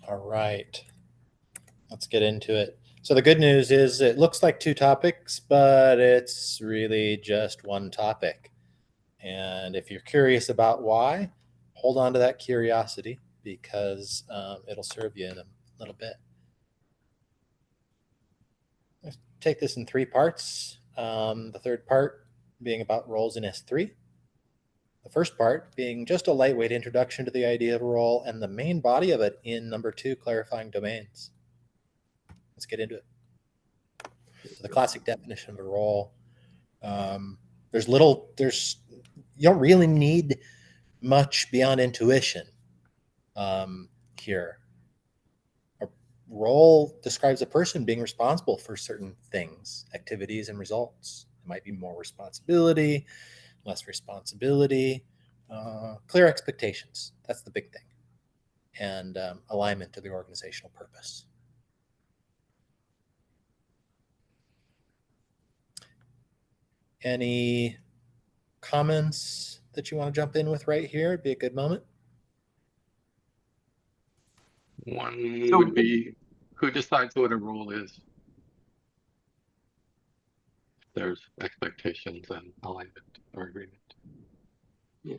All right, let's get into it. So the good news is it looks like two topics, but it's really just one topic. And if you're curious about why, hold on to that curiosity because it'll serve you in a little bit. Let's take this in three parts. The third part being about roles in S3. The first part being just a lightweight introduction to the idea of a role, and the main body of it in number 2, clarifying domains. Let's get into it. So the classic definition of a role. You don't really need much beyond intuition here. A role describes a person being responsible for certain things, activities, and results. It might be more responsibility, less responsibility, clear expectations. That's the big thing. And alignment to the organizational purpose. Any comments that you want to jump in with right here? It'd be a good moment. One would be, who decides what a role is? There's expectations and alignment or agreement. Yeah,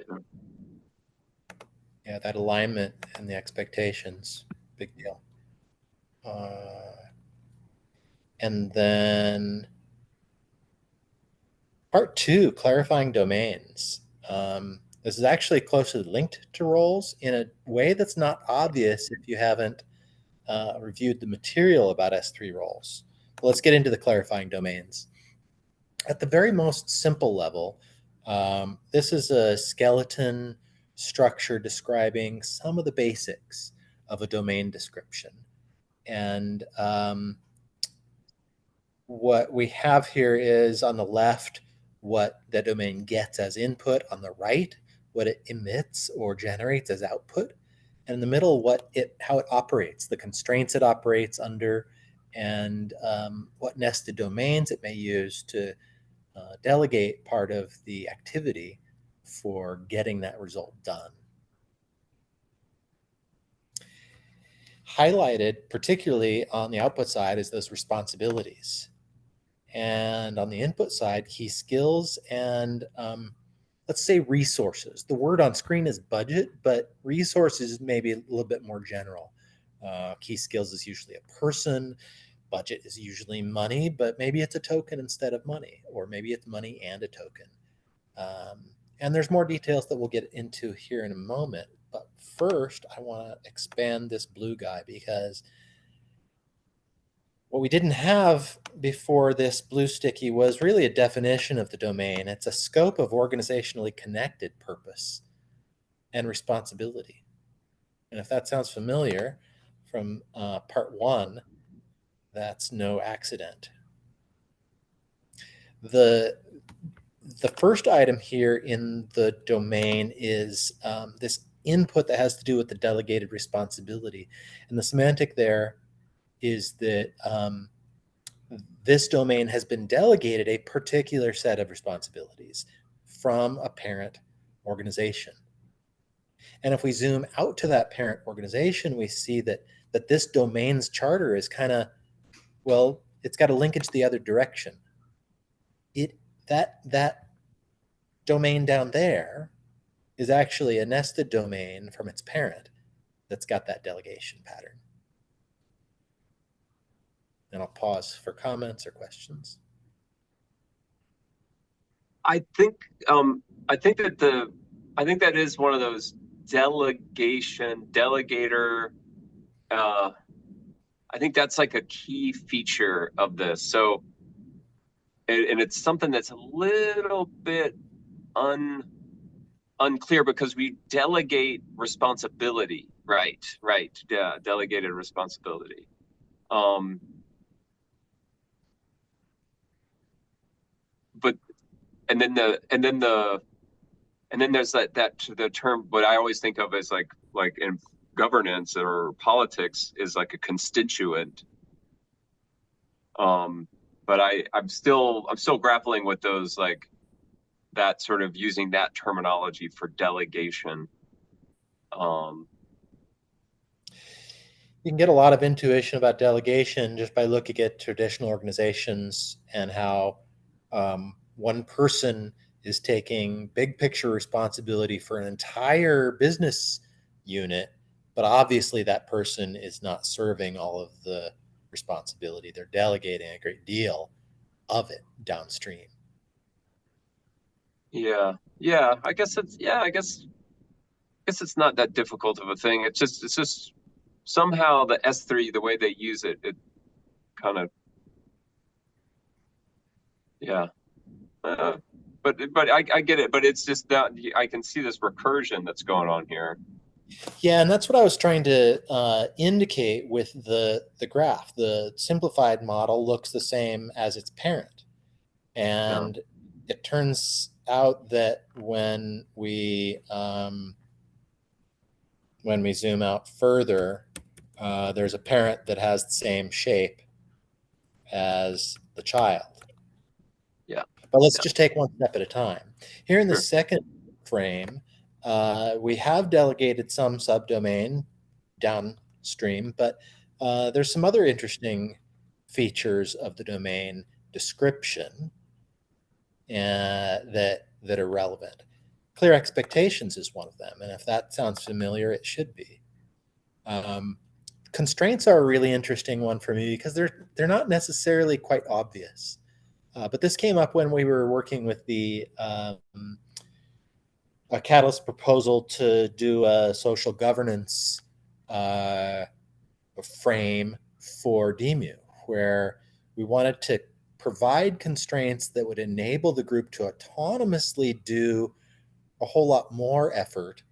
that alignment and the expectations, big deal. And then part 2, clarifying domains. This is actually closely linked to roles in a way that's not obvious if you haven't reviewed the material about S3 roles. But let's get into the clarifying domains. At the very most simple level, this is a skeleton structure describing some of the basics of a domain description. And what we have here is on the left what the domain gets as input, on the right what it emits or generates as output, and in the middle how it operates, the constraints it operates under, and what nested domains it may use to delegate part of the activity for getting that result done. Highlighted particularly on the output side is those responsibilities. And on the input side, key skills and let's say resources. The word on screen is budget, but resources may be a little bit more general. Key skills is usually a person. Budget is usually money, but maybe it's a token instead of money, or maybe it's money and a token. And there's more details that we'll get into here in a moment. But first, I want to expand this blue guy because what we didn't have before this blue sticky was really a definition of the domain. It's a scope of organizationally connected purpose and responsibility. And if that sounds familiar from part 1, that's no accident. The first item here in the domain is this input that has to do with the delegated responsibility. And the semantic there is that this domain has been delegated a particular set of responsibilities from a parent organization. And if we zoom out to that parent organization, we see that this domain's charter is kind of, well, it's got a linkage the other direction. That domain down there is actually a nested domain from its parent that's got that delegation pattern. And I'll pause for comments or questions. I think that is one of those delegator. I think that's like a key feature of this. So, and it's something that's a little bit unclear because we delegate responsibility, right? Yeah, delegated responsibility. But and then there's the term what I always think of as like in governance or politics is like a constituent. But I'm still grappling with those, like that sort of using that terminology for delegation. You can get a lot of intuition about delegation just by looking at traditional organizations and how one person is taking big picture responsibility for an entire business unit, but obviously that person is not serving all of the responsibility. They're delegating a great deal of it downstream. Yeah. Yeah. I guess it's not that difficult of a thing. It's just somehow the S3, the way they use it, it kind of, yeah. Uh, but I get it. But it's just that I can see this recursion that's going on here. Yeah, and that's what I was trying to indicate with the graph. The simplified model looks the same as its parent, Yeah. and it turns out that when we zoom out further, there's a parent that has the same shape as the child. Yeah. But let's Yeah. just take one step at a time. Here in the Sure. second frame, we have delegated some subdomain downstream, but there's some other interesting features of the domain description that are relevant. Clear expectations is one of them, and if that sounds familiar, it should be. Um, Constraints are a really interesting one for me because they're not necessarily quite obvious. But this came up when we were working with the a Catalyst proposal to do a social governance uh, frame for DEMU, where we wanted to provide constraints that would enable the group to autonomously do a whole lot more effort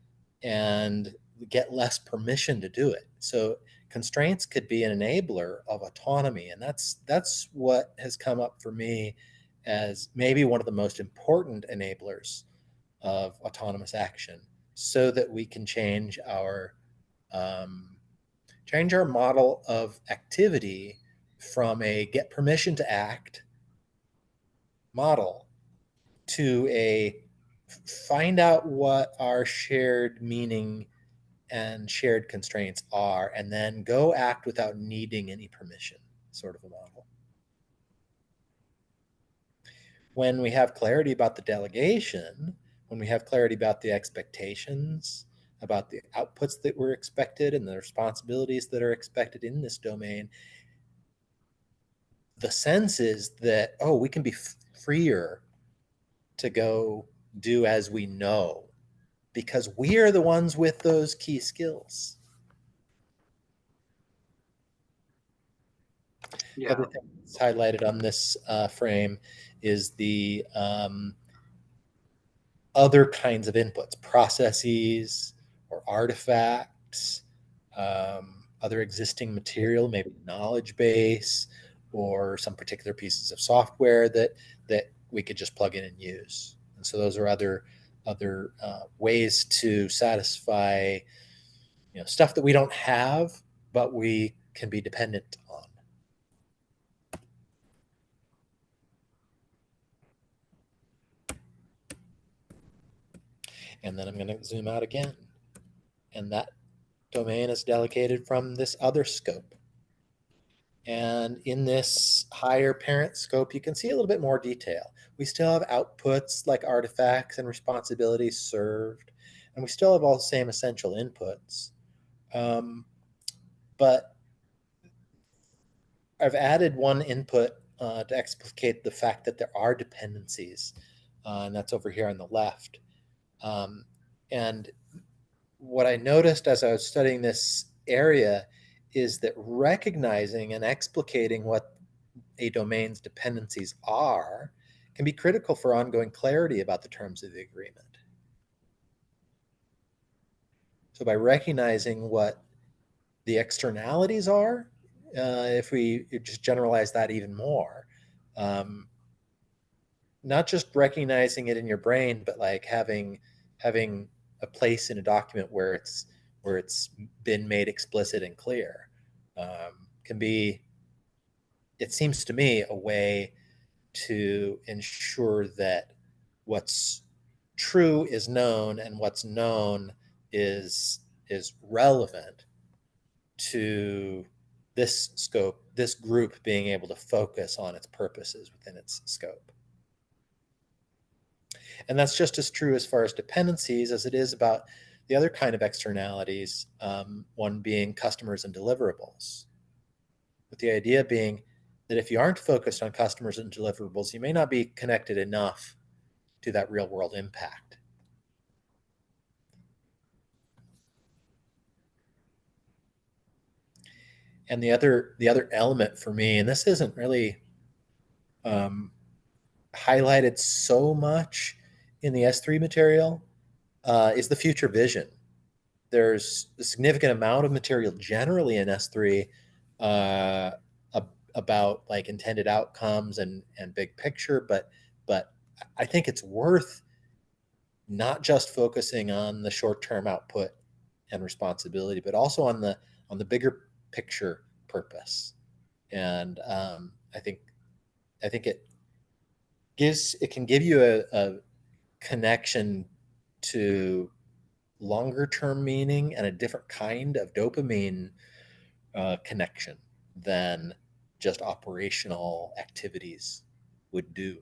and get less permission to do it. So constraints could be an enabler of autonomy, and that's what has come up for me as maybe one of the most important enablers of autonomous action, so that we can um, change our model of activity from a get permission to act model to a find out what our shared meaning and shared constraints are, and then go act without needing any permission, sort of a model. When we have clarity about the delegation, when we have clarity about the expectations, about the outputs that were expected and the responsibilities that are expected in this domain, the sense is that, oh, we can be freer to go do as we know because we are the ones with those key skills. Yeah. Other thing that's highlighted on this frame is the other kinds of inputs, processes or artifacts, other existing material, maybe knowledge base, or some particular pieces of software that we could just plug in and use. And so those are other ways to satisfy stuff that we don't have, but we can be dependent on. And then I'm going to zoom out again. And that domain is delegated from this other scope. And in this higher parent scope, you can see a little bit more detail. We still have outputs like artifacts and responsibilities served, and we still have all the same essential inputs. But I've added one input to explicate the fact that there are dependencies, and that's over here on the left. And what I noticed as I was studying this area is that recognizing and explicating what a domain's dependencies are can be critical for ongoing clarity about the terms of the agreement. So by recognizing what the externalities are, if we just generalize that even more, um, not just recognizing it in your brain, but like having a place in a document where it's been made explicit and clear, can be, it seems to me, a way to ensure that what's true is known and what's known is relevant to this scope, this group being able to focus on its purposes within its scope. And that's just as true as far as dependencies as it is about the other kind of externalities, one being customers and deliverables. With the idea being that if you aren't focused on customers and deliverables, you may not be connected enough to that real world impact. And the other element for me, and this isn't really highlighted so much in the S3 material, is the future vision. There's a significant amount of material generally in S3 about like intended outcomes and big picture, but I think it's worth not just focusing on the short-term output and responsibility, but also on the bigger picture purpose. And I think it can give you a connection to longer term meaning and a different kind of dopamine connection than just operational activities would do.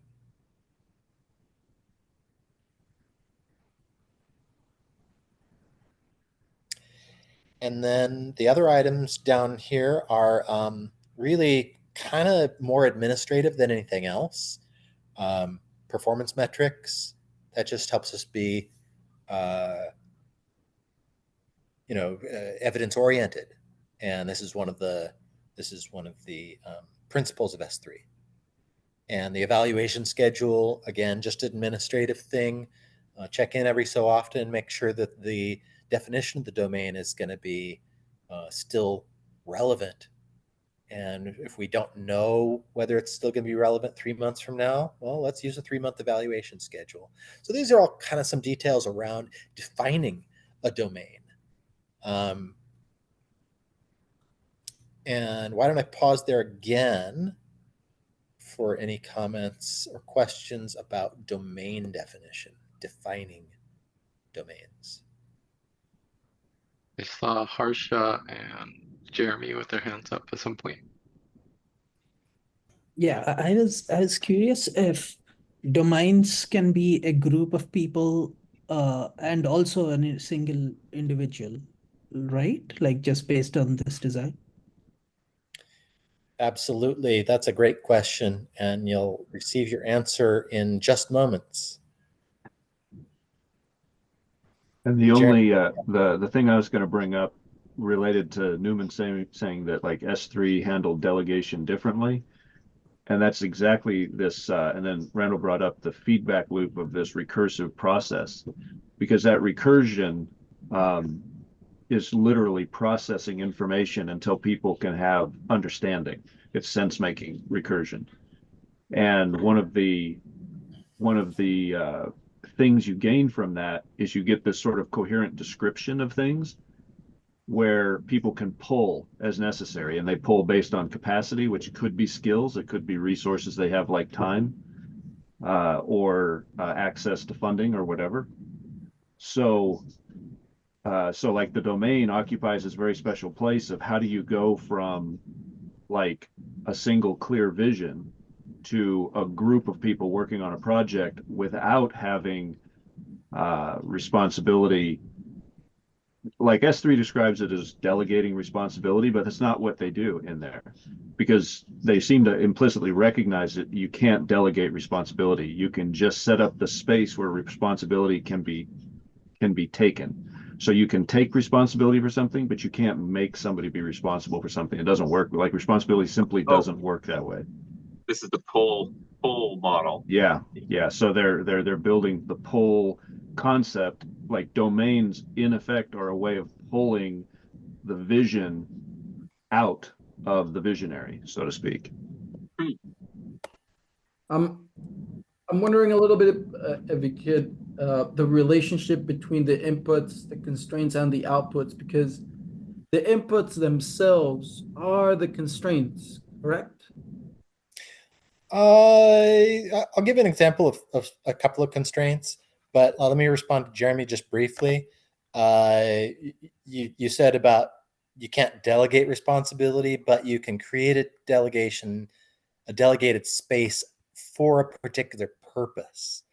And then the other items down here are really kind of more administrative than anything else. Performance metrics, that just helps us be evidence oriented, and this is one of the principles of S3. And the evaluation schedule, again, just administrative thing. Check in every so often, make sure that the definition of the domain is going to be still relevant. And if we don't know whether it's still going to be relevant 3 months from now, well, let's use a 3-month evaluation schedule. So these are all kind of some details around defining a domain. And why don't I pause there again for any comments or questions about domain definition, defining domains. I saw Harsha and Jeremy with their hands up at some point. Yeah, I was curious if domains can be a group of people and also a single individual, right? Like just based on this design. Absolutely. That's a great question, and you'll receive your answer in just moments. And the only the thing I was going to bring up related to Newman saying that like S3 handled delegation differently, and that's exactly this. And then Randall brought up the feedback loop of this recursive process, because that recursion is literally processing information until people can have understanding. It's sense-making recursion, and one of the things you gain from that is you get this sort of coherent description of things where people can pull as necessary, and they pull based on capacity, which could be skills, it could be resources they have like time or access to funding or whatever. So like the domain occupies this very special place of how do you go from like a single clear vision to a group of people working on a project without having responsibility. Like S3 describes it as delegating responsibility, but that's not what they do in there, because they seem to implicitly recognize that you can't delegate responsibility. You can just set up the space where responsibility can be taken. So you can take responsibility for something, but you can't make somebody be responsible for something. It doesn't work. Like responsibility simply doesn't work that way. This is the pull model. Yeah. So they're building the pull concept. Like domains, in effect, are a way of pulling the vision out of the visionary, so to speak. I'm wondering a little bit if you could the relationship between the inputs, the constraints, and the outputs, because the inputs themselves are the constraints, correct? I'll give an example of a couple of constraints, but let me respond to Jeremy just briefly. You said about you can't delegate responsibility, but you can create a delegated space for a particular purpose.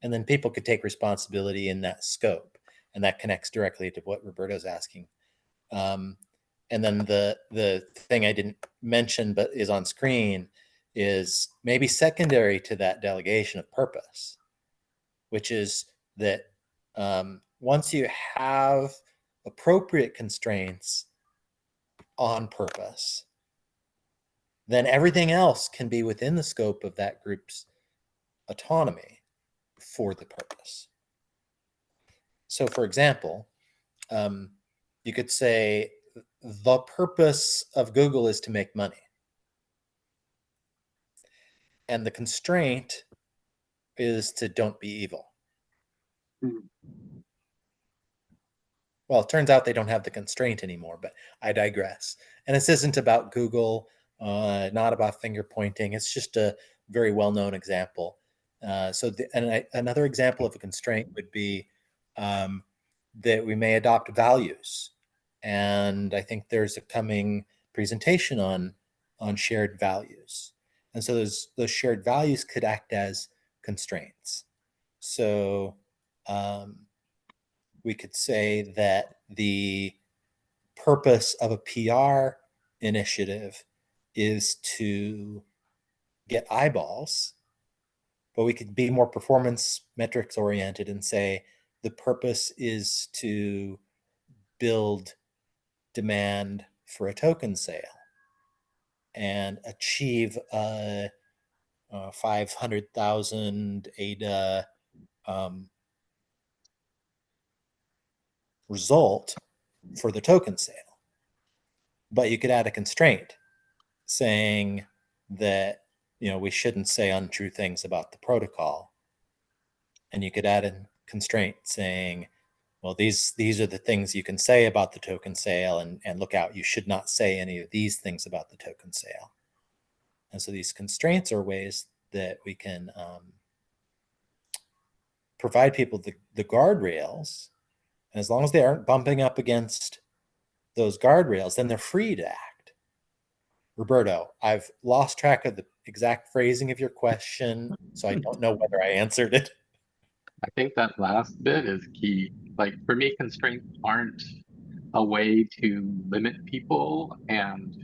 And then people could take responsibility in that scope. And that connects directly to what Roberto's asking. And then the thing I didn't mention but is on screen is maybe secondary to that delegation of purpose, which is that once you have appropriate constraints on purpose, then everything else can be within the scope of that group's autonomy for the purpose. So, for example, you could say the purpose of Google is to make money. And the constraint is to don't be evil. Well, it turns out they don't have the constraint anymore, but I digress. And this isn't about Google, not about finger pointing. It's just a very well-known example. Another example of a constraint would be that we may adopt values. And I think there's a coming presentation on shared values. And so those shared values could act as constraints. So we could say that the purpose of a PR initiative is to get eyeballs, but we could be more performance metrics oriented and say the purpose is to build demand for a token sale and achieve a 500,000 ADA result for the token sale. But you could add a constraint saying that we shouldn't say untrue things about the protocol, and you could add a constraint saying, well, these are the things you can say about the token sale, and look out, you should not say any of these things about the token sale. And so these constraints are ways that we can provide people the guardrails, and as long as they aren't bumping up against those guardrails, then they're free to act. Roberto, I've lost track of the exact phrasing of your question, so I don't know whether I answered it. I think that last bit is key. Like for me, constraints aren't a way to limit people and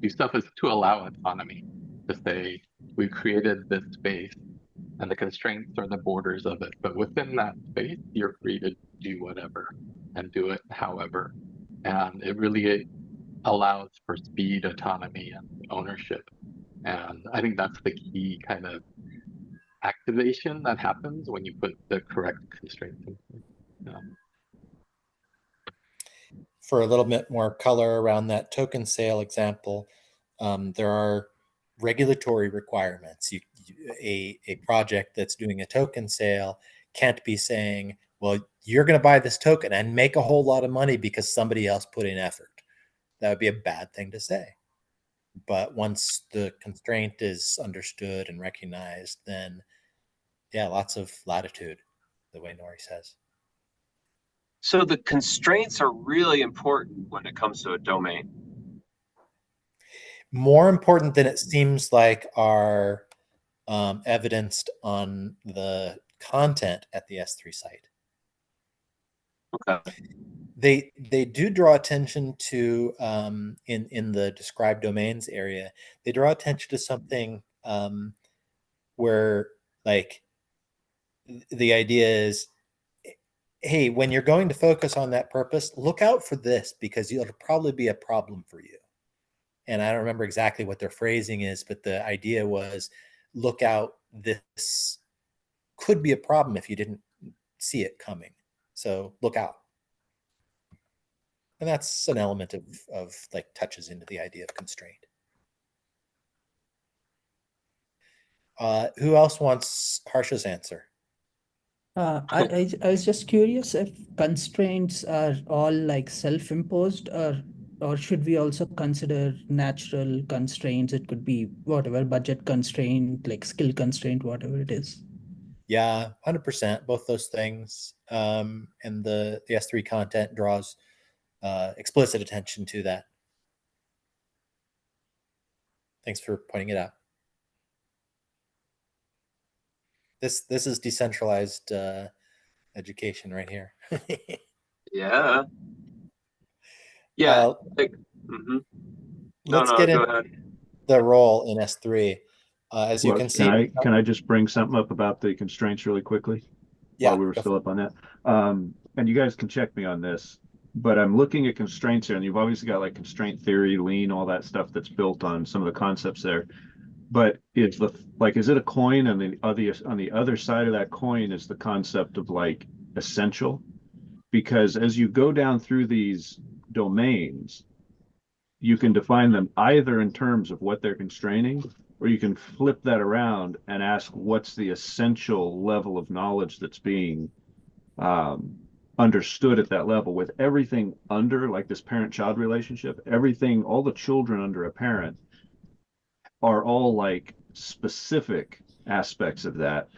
do stuff, is to allow autonomy. To say we've created this space and the constraints are the borders of it, but within that space, you're free to do whatever and do it however. And it really allows for speed, autonomy, and ownership. And I think that's the key kind of activation that happens when you put the correct constraints in place. Yeah. For a little bit more color around that token sale example, there are regulatory requirements. A project that's doing a token sale can't be saying, well, you're going to buy this token and make a whole lot of money because somebody else put in effort. That would be a bad thing to say. But once the constraint is understood and recognized, then yeah, lots of latitude, the way Nori says. So the constraints are really important when it comes to a domain. More important than it seems like are evidenced on the content at the S3 site. Okay. They do draw attention to in the described domains area. They draw attention to something where like the idea is, hey, when you're going to focus on that purpose, look out for this because it'll probably be a problem for you. And I don't remember exactly what their phrasing is, but the idea was, look out, this could be a problem if you didn't see it coming. So look out. And that's an element of like touches into the idea of constraint. Who else wants Harsha's answer? I was just curious if constraints are all like self-imposed, or should we also consider natural constraints? It could be whatever, budget constraint, like skill constraint, whatever it is. Yeah, 100%, both those things. And the S3 content draws explicit attention to that. Thanks for pointing it out. This is decentralized education right here. Yeah. Yeah. Like, let's no, get go into ahead. the role in S3. As you Well, can see, can I just bring something up about the constraints really quickly? Yeah, while we were still up on that. And you guys can check me on this, but I'm looking at constraints here, and you've obviously got like constraint theory, lean, all that stuff that's built on some of the concepts there. But is it a coin, and on the other side of that coin is the concept of like essential? Because as you go down through these domains, you can define them either in terms of what they're constraining, or you can flip that around and ask what's the essential level of knowledge that's being understood at that level. With everything under, like this parent-child relationship, everything, all the children under a parent are all like specific aspects of that,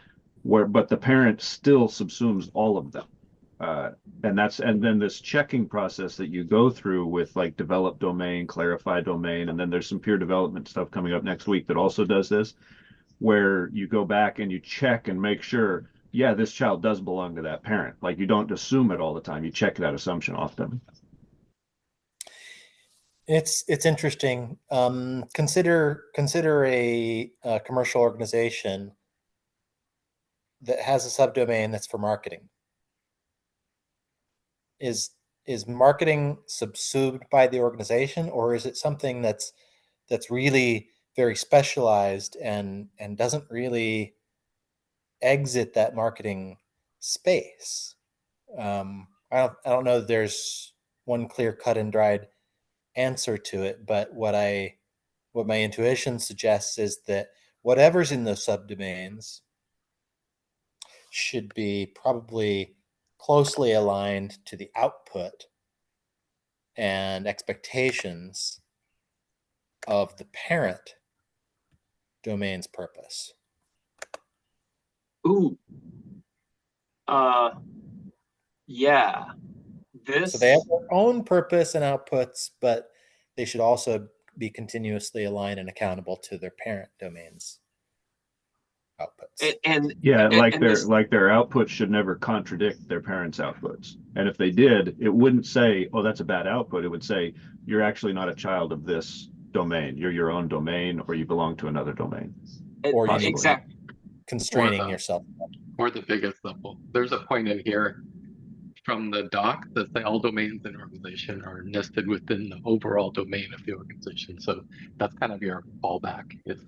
but the parent still subsumes all of them. And then this checking process that you go through with like develop domain, clarify domain, and then there's some peer development stuff coming up next week that also does this, where you go back and you check and make sure, yeah, this child does belong to that parent. Like you don't assume it all the time. You check that assumption often. It's interesting. Consider a commercial organization that has a subdomain that's for marketing. Is marketing subsumed by the organization, or is it something that's really very specialized and doesn't really exit that marketing space? I don't know that there's one clear cut and dried answer to it, but what my intuition suggests is that whatever's in those subdomains should be probably closely aligned to the output and expectations of the parent domain's purpose. Ooh. Yeah. So they have their own purpose and outputs, but they should also be continuously aligned and accountable to their parent domain's outputs. Their outputs should never contradict their parents' outputs. And if they did, it wouldn't say, oh, that's a bad output. It would say, you're actually not a child of this domain. You're your own domain, or you belong to another domain. Or you exactly constraining yourself. Or the biggest level. There's a point in here from the doc that say all domains in an organization are nested within the overall domain of the organization. So that's kind of your fallback, is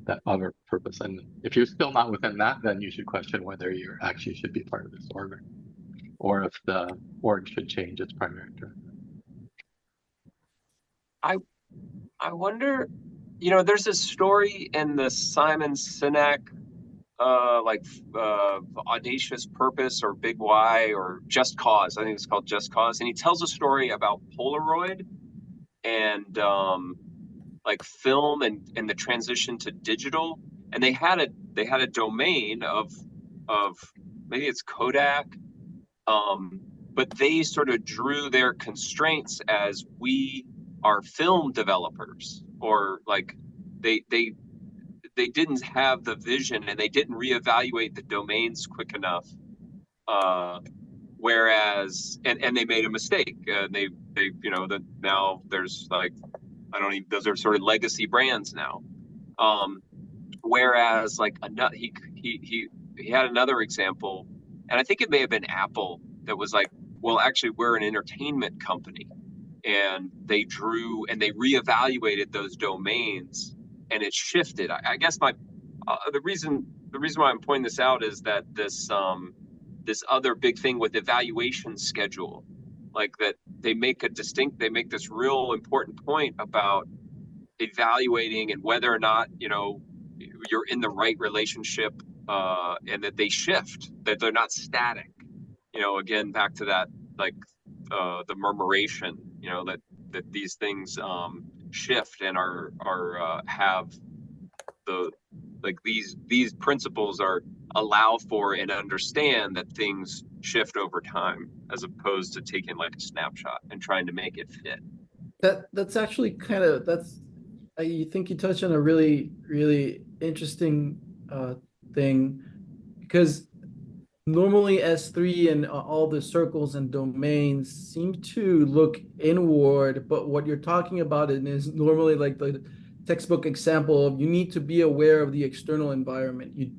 that other purpose. And if you're still not within that, then you should question whether you actually should be part of this org, or if the org should change its primary directive. I wonder, there's this story in the Simon Sinek Audacious Purpose or Big Why or Just Cause. I think it's called Just Cause. And he tells a story about Polaroid and like film and the transition to digital. And they had a domain of maybe it's Kodak, but they sort of drew their constraints as we are film developers, or like they didn't have the vision and they didn't reevaluate the domains quick enough. Whereas, and they made a mistake. They that now there's like, those are sort of legacy brands now. Whereas like he had another example, and I think it may have been Apple, that was like, well, actually we're an entertainment company, and they drew and they reevaluated those domains, and it shifted. I guess the reason why I'm pointing this out is that this other big thing with evaluation schedule, like that they make this real important point about evaluating and whether or not you're in the right relationship, and that they shift, that they're not static. Again, back to that, like the murmuration, that these things shift and are have the, like, these principles are allow for and understand that things shift over time as opposed to taking like a snapshot and trying to make it fit. That's actually kind of you think you touched on a really interesting thing, because normally S3 and all the circles and domains seem to look inward, but what you're talking about is normally like the textbook example of you need to be aware of the external environment. You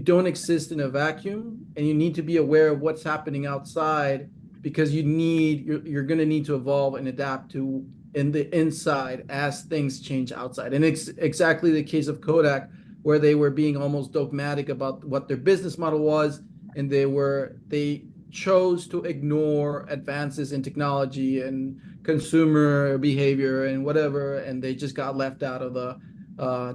don't exist in a vacuum, and you need to be aware of what's happening outside, because you're going to need to evolve and adapt to in the inside as things change outside. And it's exactly the case of Kodak, where they were being almost dogmatic about what their business model was, and they chose to ignore advances in technology and consumer behavior and whatever, and they just got left out of the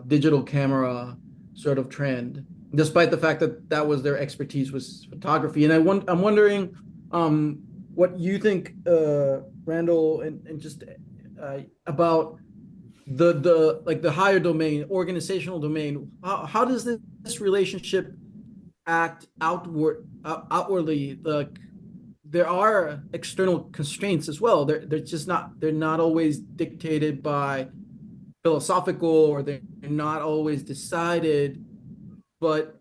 digital camera sort of trend, despite the fact that that was their expertise, was photography. And I'm wondering what you think, Randall, and just about the higher domain, organizational domain. How does this relationship act outwardly? Like, there are external constraints as well. They're not always dictated by philosophical, or they're not always decided, but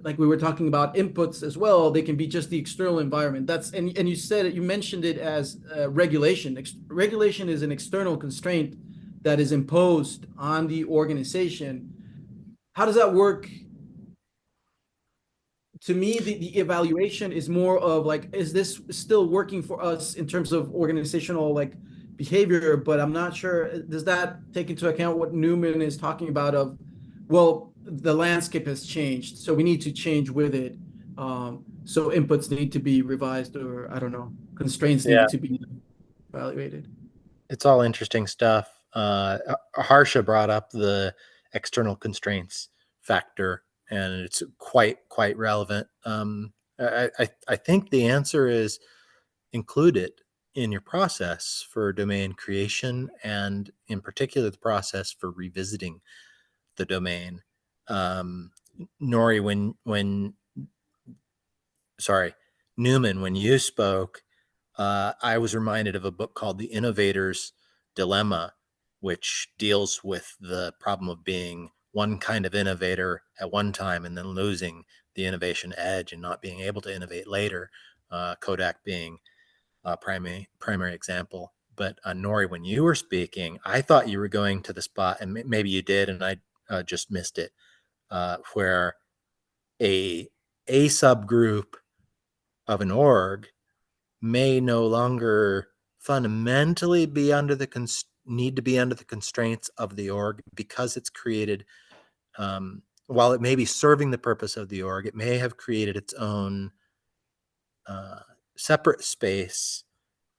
like we were talking about inputs as well, they can be just the external environment. And you mentioned it as regulation. Regulation is an external constraint that is imposed on the organization. How does that work? To me, the evaluation is more of like, is this still working for us in terms of organizational like behavior? But I'm not sure, does that take into account what Newman is talking about of, well, the landscape has changed, so we need to change with it. So inputs need to be revised, or I don't know, constraints need to be evaluated. It's all interesting stuff. Harsha brought up the external constraints factor, and it's quite relevant. I think the answer is included in your process for domain creation, and in particular the process for revisiting the domain. Nori, Newman, when you spoke, I was reminded of a book called The Innovator's Dilemma, which deals with the problem of being one kind of innovator at one time and then losing the innovation edge and not being able to innovate later. Kodak being a primary example. But Nori, when you were speaking, I thought you were going to the spot, and maybe you did, and I just missed it, where a subgroup of an org may no longer fundamentally be under the need to be under the constraints of the org, because it's created, while it may be serving the purpose of the org, it may have created its own separate space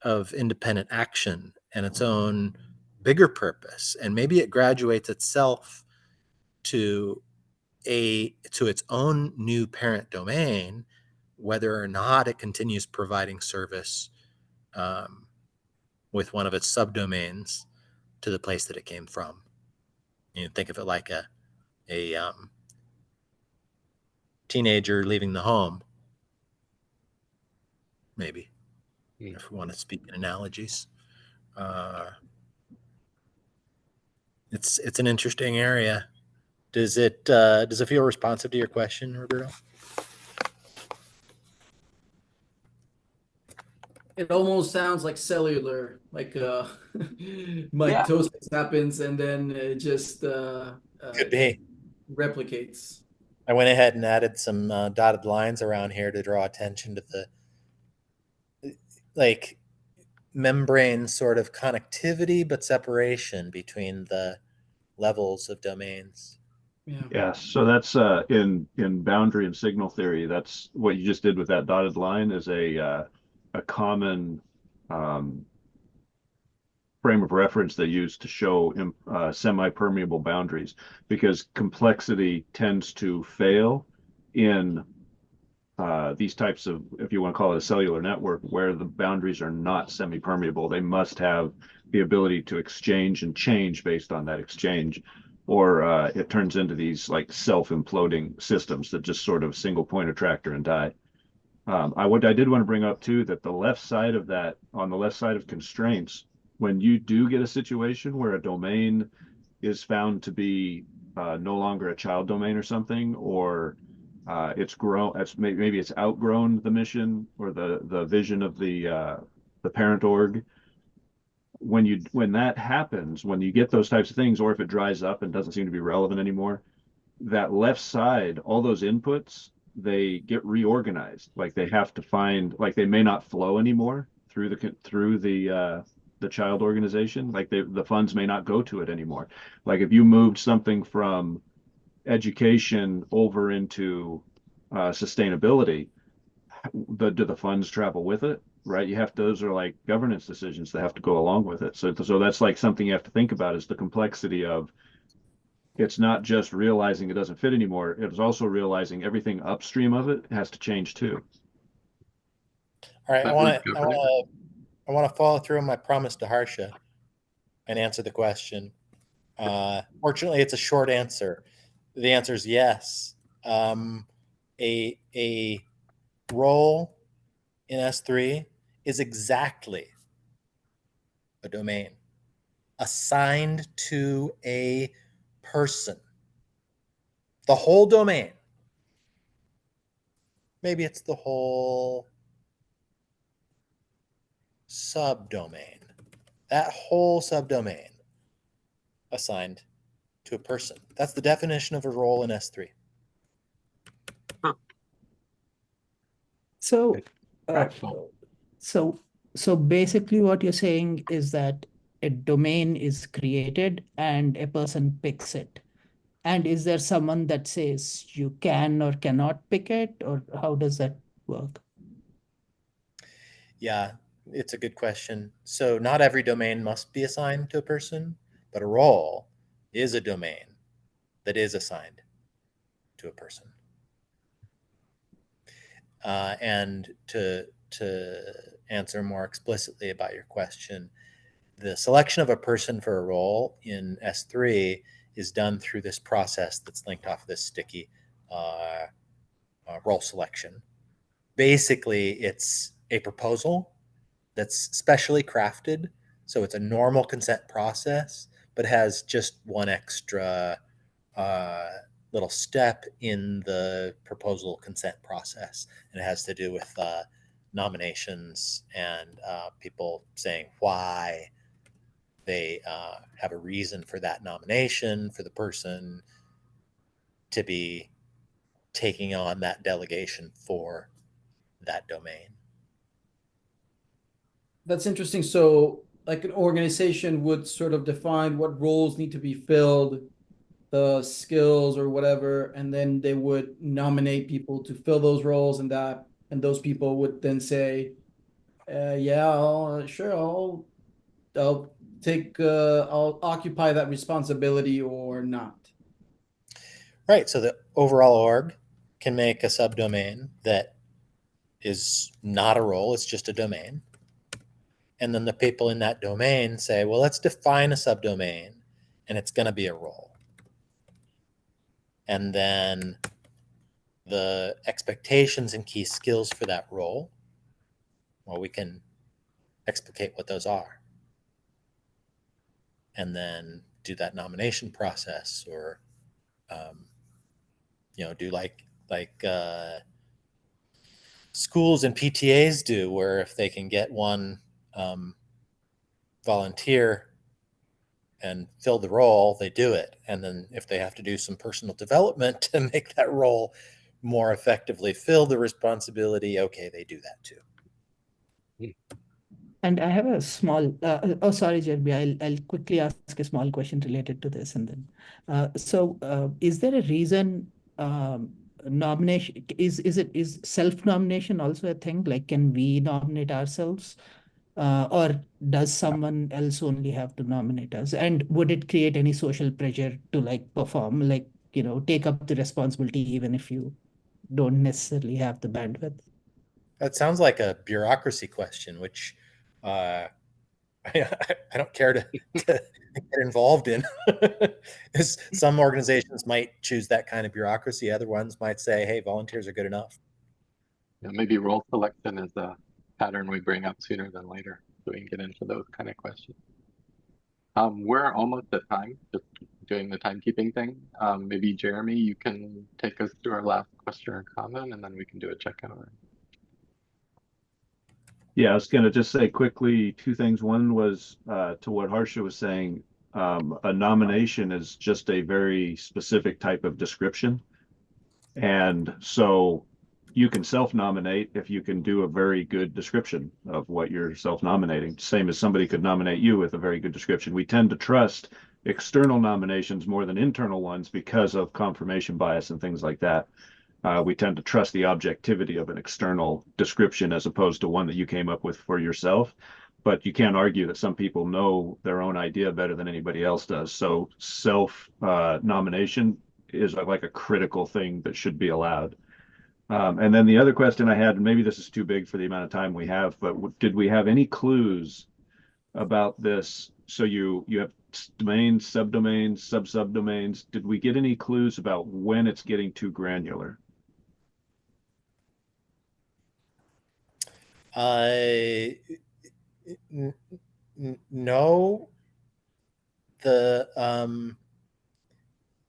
of independent action and its own bigger purpose, and maybe it graduates itself to its own new parent domain, whether or not it continues providing service with one of its subdomains to the place that it came from. You know, think of it like a teenager leaving the home, maybe, if we want to speak in analogies. It's an interesting area. Does it feel responsive to your question, Roberto? It almost sounds like cellular, like mitosis happens and then it just Could be. replicates. I went ahead and added some dotted lines around here to draw attention to the like membrane sort of connectivity but separation between the levels of domains. Yeah, so that's in boundary and signal theory. That's what you just did with that dotted line, is a common frame of reference they use to show semi-permeable boundaries, because complexity tends to fail in these types of, if you want to call it a cellular network, where the boundaries are not semi-permeable. They must have the ability to exchange and change based on that exchange, or it turns into these like self-imploding systems that just sort of single point attractor and die. I did want to bring up too that the left side of that, on the left side of constraints, when you do get a situation where a domain is found to be no longer a child domain or something, or it's grown, maybe it's outgrown the mission or the vision of the parent org. When that happens, when you get those types of things, or if it dries up and doesn't seem to be relevant anymore, that left side, all those inputs, they get reorganized. Like they have to find, like they may not flow anymore through the child organization. Like the funds may not go to it anymore. Like if you moved something from education over into sustainability, do the funds travel with it? Right? Those are like governance decisions that have to go along with it. So that's like something you have to think about, is the complexity of, it's not just realizing it doesn't fit anymore. It's also realizing everything upstream of it has to change too. All right, That I was want to governing. I want to follow through on my promise to Harsha and answer the question. Fortunately, it's a short answer. The answer is yes. A role in S3 is exactly a domain assigned to a person. The whole domain. Maybe it's the whole subdomain. That whole subdomain assigned to a person. That's the definition of a role in S3. So, Practical. so, so basically, what you're saying is that a domain is created and a person picks it. And is there someone that says you can or cannot pick it, or how does that work? Yeah, it's a good question. So not every domain must be assigned to a person, but a role is a domain that is assigned to a person. And to answer more explicitly about your question, the selection of a person for a role in S3 is done through this process that's linked off of this sticky role selection. Basically, it's a proposal that's specially crafted. So it's a normal consent process, but has just one extra little step in the proposal consent process. And it has to do with nominations and people saying why they have a reason for that nomination for the person to be taking on that delegation for that domain. That's interesting. So, like an organization would sort of define what roles need to be filled, the skills or whatever, and then they would nominate people to fill those roles, and those people would then say, "Yeah, sure, I'll I'll occupy that responsibility or not." Right. So the overall org can make a subdomain that is not a role, it's just a domain. And then the people in that domain say, well, let's define a subdomain and it's going to be a role. And then the expectations and key skills for that role, well, we can explicate what those are. And then do that nomination process, or, do like schools and PTAs do, where if they can get one volunteer and fill the role, they do it. And then if they have to do some personal development to make that role more effectively fill the responsibility, okay, they do that too. And I have a small, oh, sorry, Jeremy, I'll quickly ask a small question related to this. And then, is there a reason nomination, is self-nomination also a thing? Like, can we nominate ourselves? Or does someone else only have to nominate us? And would it create any social pressure to like perform, like, take up the responsibility, even if you don't necessarily have the bandwidth? That sounds like a bureaucracy question, which uh, I don't care to get involved in. Some organizations might choose that kind of bureaucracy. Other ones might say, hey, volunteers are good enough. maybe role selection is a pattern we bring up sooner than later, so we can get into those kind of questions. We're almost at time, just doing the timekeeping thing. Maybe Jeremy, you can take us through our last question or comment, and then we can do a checkout. Yeah, I was going to just say quickly two things. One was to what Harsha was saying, a nomination is just a very specific type of description. And so you can self-nominate if you can do a very good description of what you're self-nominating, same as somebody could nominate you with a very good description. We tend to trust external nominations more than internal ones because of confirmation bias and things like that. We tend to trust the objectivity of an external description as opposed to one that you came up with for yourself. But you can't argue that some people know their own idea better than anybody else does. So self-nomination is like a critical thing that should be allowed. And then the other question I had, and maybe this is too big for the amount of time we have, but did we have any clues about this? So you have domains, subdomains, sub-subdomains. Did we get any clues about when it's getting too granular? No. The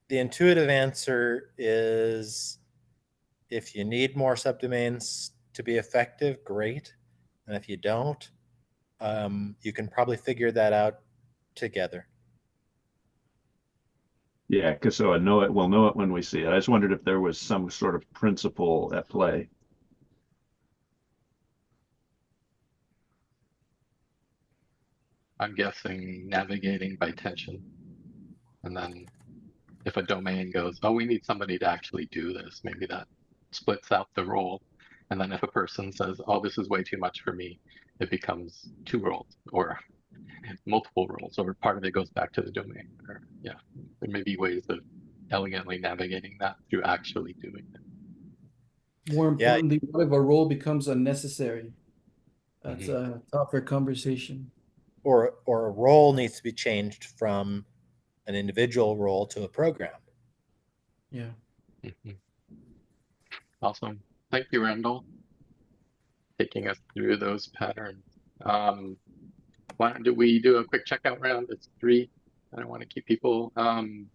intuitive answer is if you need more subdomains to be effective, great. And if you don't, you can probably figure that out together. Yeah, because so we'll know it when we see it. I just wondered if there was some sort of principle at play. I'm guessing navigating by tension. And then if a domain goes, oh, we need somebody to actually do this, maybe that splits out the role. And then if a person says, oh, this is way too much for me, it becomes 2 roles or multiple roles, or part of it goes back to the domain. Or yeah, there may be ways of elegantly navigating that through actually doing it. More importantly, what if a role becomes unnecessary? That's a tougher conversation. Or a role needs to be changed from an individual role to a program. Yeah. Awesome. Thank you, Randall, taking us through those patterns. Why don't we do a quick checkout round? It's 3. I don't want to keep people. I'm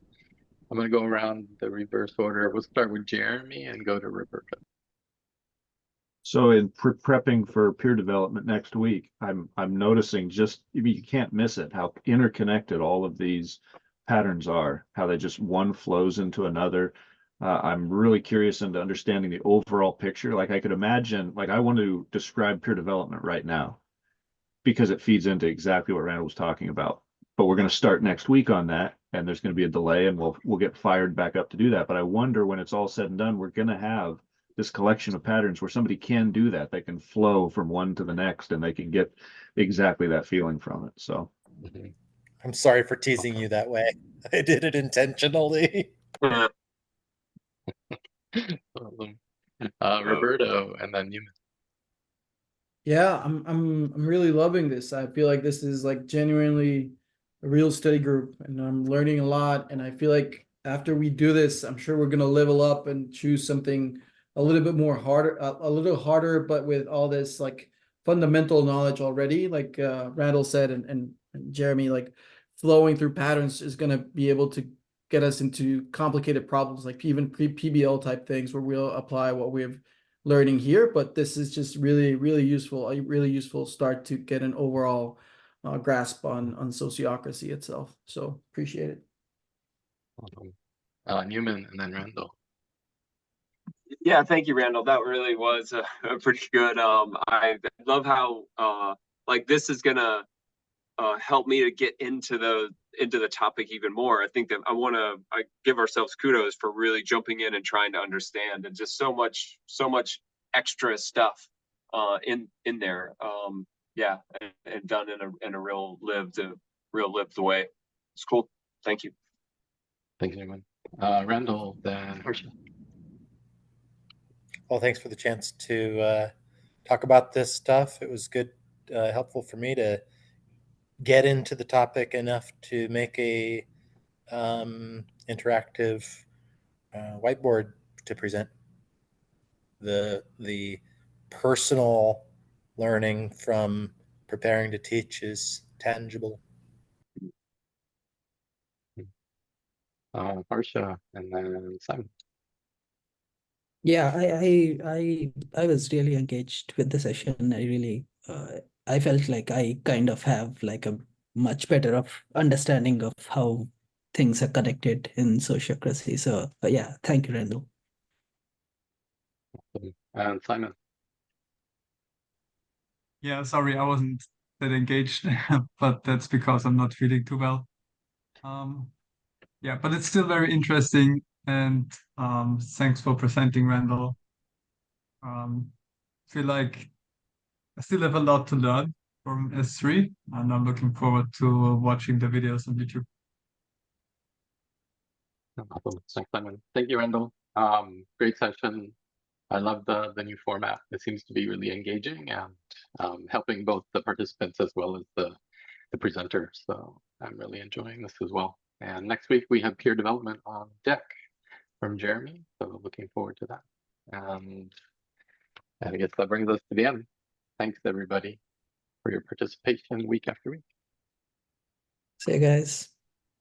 going to go around the reverse order. We'll start with Jeremy and go to Roberta. So in prepping for peer development next week, I'm noticing just, you can't miss it, how interconnected all of these patterns are, how they just one flows into another. I'm really curious into understanding the overall picture. Like I could imagine, like I want to describe peer development right now because it feeds into exactly what Randall was talking about. But we're going to start next week on that, and there's going to be a delay, and we'll get fired back up to do that. But I wonder when it's all said and done, we're going to have this collection of patterns where somebody can do that. They can flow from one to the next, and they can get exactly that feeling from it. So I'm sorry for teasing you that way. I did it intentionally. Roberto, and then you. Yeah, I'm really loving this. I feel like this is like genuinely a real study group, and I'm learning a lot. And I feel like after we do this, I'm sure we're gonna level up and choose something a little bit more harder, a little harder, but with all this like fundamental knowledge already, like Randall said, and Jeremy, like flowing through patterns is gonna be able to get us into complicated problems, like even PBL type things where we'll apply what we've learning here, but this is just really, really useful, a really useful start to get an overall grasp on sociocracy itself. So appreciate it. Newman and then Randall. Yeah, thank you, Randall. That really was a pretty good. I love how like this is gonna help me to get into the topic even more. I think that I give ourselves kudos for really jumping in and trying to understand, and just so much extra stuff in there. Yeah, and done in a real lived way. It's cool. Thank you. Thank you, Newman. Randall, then Harsha. Well, thanks for the chance to talk about this stuff. It was good, helpful for me to get into the topic enough to make a interactive whiteboard to present. The personal learning from preparing to teach is tangible. Harsha, and then Simon. Yeah, I was really engaged with the session. I felt like I kind of have like a much better of understanding of how things are connected in sociocracy. So yeah, thank you, Randall. And Simon. Yeah, sorry, I wasn't that engaged, but that's because I'm not feeling too well. Yeah, but it's still very interesting, and thanks for presenting, Randall. Feel like I still have a lot to learn from S3, and I'm looking forward to watching the videos on YouTube. Awesome. Thanks, Simon. Thank you, Randall. Great session. I love the new format. It seems to be really engaging and helping both the participants as well as the presenters. So I'm really enjoying this as well. And next week we have peer development on deck from Jeremy. So looking forward to that. And I guess that brings us to the end. Thanks everybody for your participation week after week. See you guys.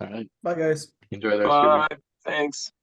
All right. Bye, guys. Enjoy the rest of your week. Bye. Thanks.